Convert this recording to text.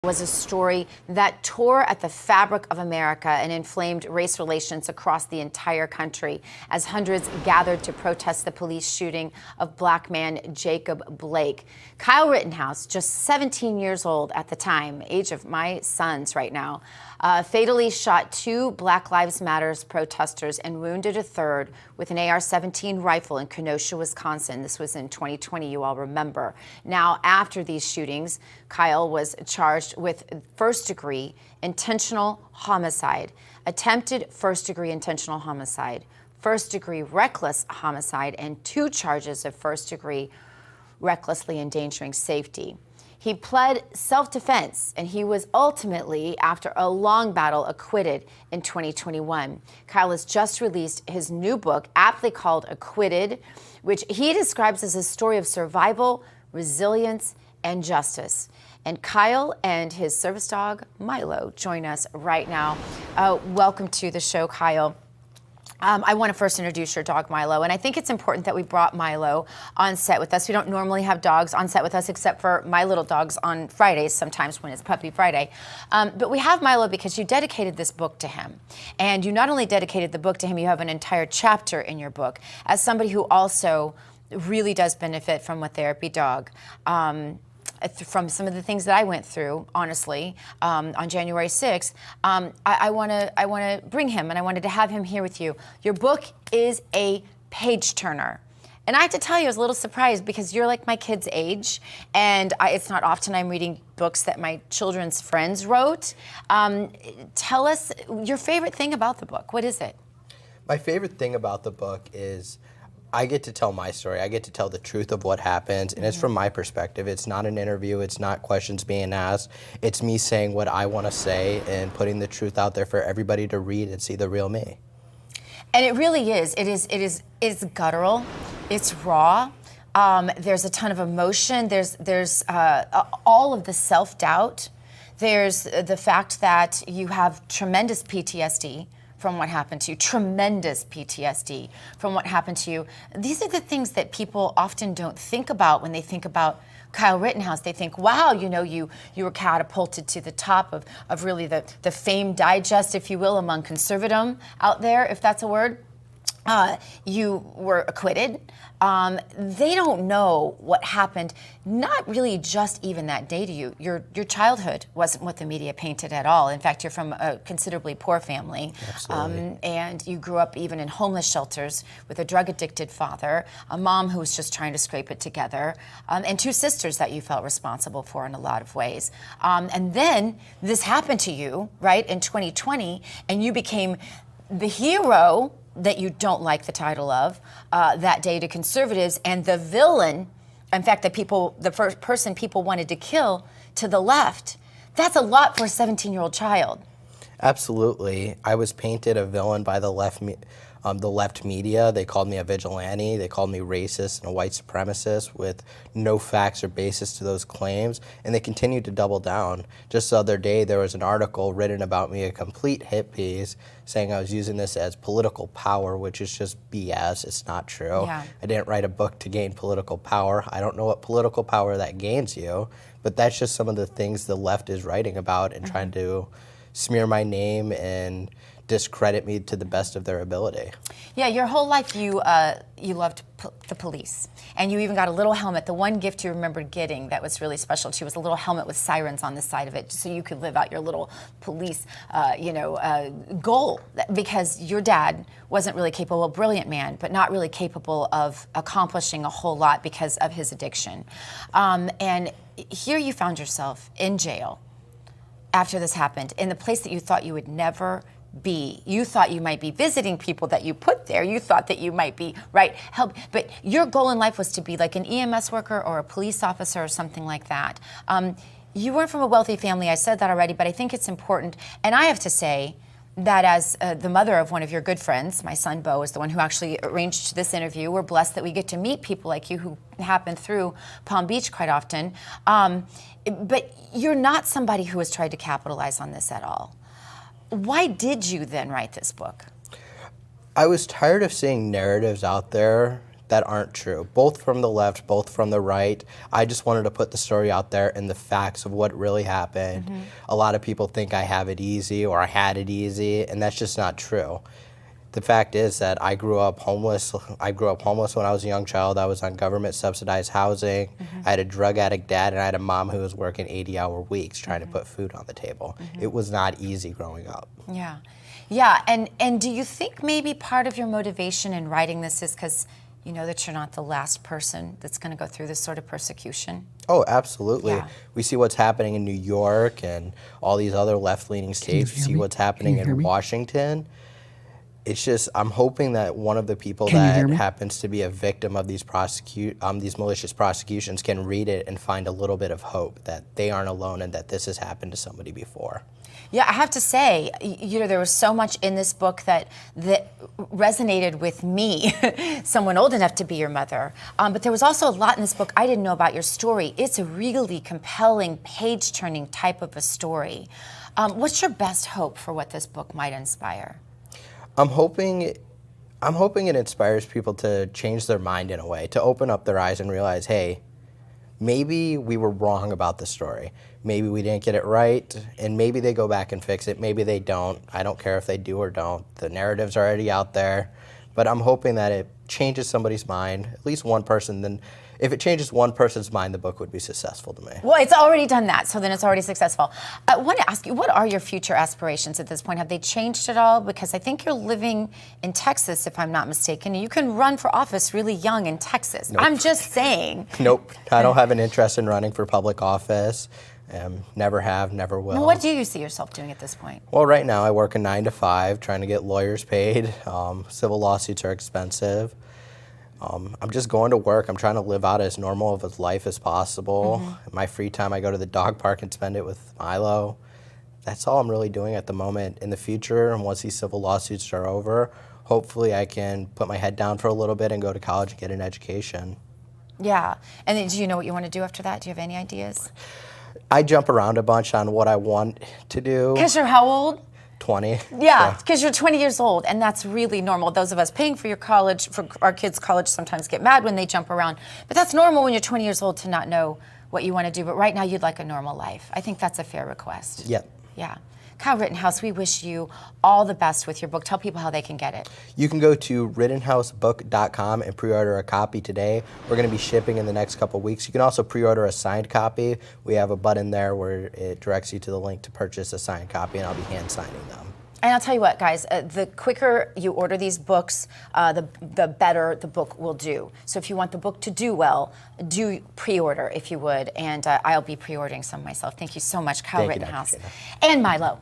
Was a story that tore at the fabric of America and inflamed race relations across the entire country as hundreds gathered to protest the police shooting of black man Jacob Blake. Kyle Rittenhouse, just 17 years old at the time, age of my sons right now, fatally shot two Black Lives Matter protesters and wounded a third with an AR-17 rifle in Kenosha, Wisconsin. This was in 2020, you all remember. Now, after these shootings, Kyle was charged with first-degree intentional homicide, attempted first-degree intentional homicide, first-degree reckless homicide, and 2 charges of first-degree recklessly endangering safety. He pled self-defense, and he was ultimately, after a long battle, acquitted in 2021. Kyle has just released his new book, aptly called Acquitted, which he describes as a story of survival, resilience, and justice. And Kyle and his service dog, Milo, join us right now. Welcome to the show, Kyle. I want to first introduce your dog, Milo, and I think it's important that we brought Milo on set with us. We don't normally have dogs on set with us except for my little dogs on Fridays, sometimes when it's Puppy Friday. But we have Milo because you dedicated this book to him. And you not only dedicated the book to him, you have an entire chapter in your book as somebody who also really does benefit from a therapy dog. From some of the things that I went through, honestly, on January 6th, I want to bring him, and I wanted to have him here with you. Your book is a page turner. And I have to tell you, I was a little surprised because you're like my kid's age, and it's not often I'm reading books that my children's friends wrote. Tell us your favorite thing about the book. What is it? My favorite thing about the book is I get to tell my story. I get to tell the truth of what happened, and it's from my perspective. It's not an interview. It's not questions being asked. It's me saying what I want to say and putting the truth out there for everybody to read and see the real me. And it really is. It's guttural. It's raw. There's a ton of emotion. There's all of the self-doubt. There's the fact that you have tremendous PTSD from what happened to you, tremendous PTSD from what happened to you. These are the things that people often don't think about when they think about Kyle Rittenhouse. They think, wow, you know, you were catapulted to the top of really the fame digest, if you will, among conservatum out there, if that's a word. You were acquitted. They don't know what happened, not really just even that day to you. Your childhood wasn't what the media painted at all. In fact, you're from a considerably poor family. Absolutely. And you grew up even in homeless shelters with a drug-addicted father, a mom who was just trying to scrape it together, and 2 sisters that you felt responsible for in a lot of ways. And then this happened to you, right, in 2020, and you became the hero that you don't like the title of that day to conservatives, and the villain, in fact, the first person people wanted to kill to the left. That's a lot for a 17-year-old child. Absolutely. I was painted a villain by the left media. They called me a vigilante. They called me racist and a white supremacist with no facts or basis to those claims, and they continued to double down. Just the other day, there was an article written about me, a complete hit piece, saying I was using this as political power, which is just BS. It's not true. Yeah. I didn't write a book to gain political power. I don't know what political power that gains you, but that's just some of the things the left is writing about and trying to smear my name and discredit me to the best of their ability. Yeah, your whole life you loved the police, and you even got a little helmet. The one gift you remembered getting that was really special to you was a little helmet with sirens on the side of it, so you could live out your little police, goal. Because your dad wasn't really capable, a brilliant man, but not really capable of accomplishing a whole lot because of his addiction. And here you found yourself in jail after this happened, in the place that you thought you would never be. You thought you might be visiting people that you put there. You thought that you might be, right, help. But your goal in life was to be like an EMS worker or a police officer or something like that. You weren't from a wealthy family. I said that already, but I think it's important. And I have to say that as the mother of one of your good friends, my son Bo is the one who actually arranged this interview. We're blessed that we get to meet people like you who happen through Palm Beach quite often. But you're not somebody who has tried to capitalize on this at all. Why did you then write this book? I was tired of seeing narratives out there that aren't true, both from the left, both from the right. I just wanted to put the story out there and the facts of what really happened. A lot of people think I have it easy or I had it easy, and that's just not true. The fact is that I grew up homeless. I grew up homeless when I was a young child. I was on government subsidized housing. I had a drug addict dad, and I had a mom who was working 80-hour weeks trying to put food on the table. It was not easy growing up. Yeah. Yeah, and do you think maybe part of your motivation in writing this is because you know that you're not the last person that's going to go through this sort of persecution? Oh, absolutely. Yeah. We see what's happening in New York and all these other left-leaning states. We see what's happening in Washington. It's just, I'm hoping that one of the people that happens to be a victim of these malicious prosecutions can read it and find a little bit of hope that they aren't alone and that this has happened to somebody before. Yeah, I have to say, you know, there was so much in this book that resonated with me, someone old enough to be your mother. But there was also a lot in this book I didn't know about your story. It's a really compelling, page-turning type of a story. What's your best hope for what this book might inspire? I'm hoping it inspires people to change their mind in a way, to open up their eyes and realize, hey, maybe we were wrong about the story. Maybe we didn't get it right, and maybe they go back and fix it. Maybe they don't. I don't care if they do or don't. The narrative's already out there. But I'm hoping that it changes somebody's mind, at least one person. Then if it changes one person's mind, the book would be successful to me. Well, it's already done that, so then it's already successful. I want to ask you, what are your future aspirations at this point? Have they changed at all? Because I think you're living in Texas, if I'm not mistaken, and you can run for office really young in Texas. Nope. I'm just saying. Nope. I don't have an interest in running for public office. Never have, never will. Well, what do you see yourself doing at this point? Well, right now I work a 9 to 5, trying to get lawyers paid. Civil lawsuits are expensive. I'm just going to work. I'm trying to live out as normal of a life as possible. In my free time, I go to the dog park and spend it with Milo. That's all I'm really doing at the moment. In the future, and once these civil lawsuits are over, hopefully I can put my head down for a little bit and go to college and get an education. Yeah. And then do you know what you want to do after that? Do you have any ideas? I jump around a bunch on what I want to do. Because you're how old? 20. Yeah, because you're 20 years old, and that's really normal. Those of us paying for your college, for our kids' college, sometimes get mad when they jump around. But that's normal when you're 20 years old to not know what you want to do. But right now, you'd like a normal life. I think that's a fair request. Yep. Yeah. Kyle Rittenhouse, we wish you all the best with your book. Tell people how they can get it. You can go to rittenhousebook.com and pre-order a copy today. We're going to be shipping in the next couple weeks. You can also pre-order a signed copy. We have a button there where it directs you to the link to purchase a signed copy, and I'll be hand signing them. And I'll tell you what, guys, the quicker you order these books, the better the book will do. So if you want the book to do well, do pre-order if you would. And I'll be pre-ordering some myself. Thank you so much, Kyle Rittenhouse. And Milo.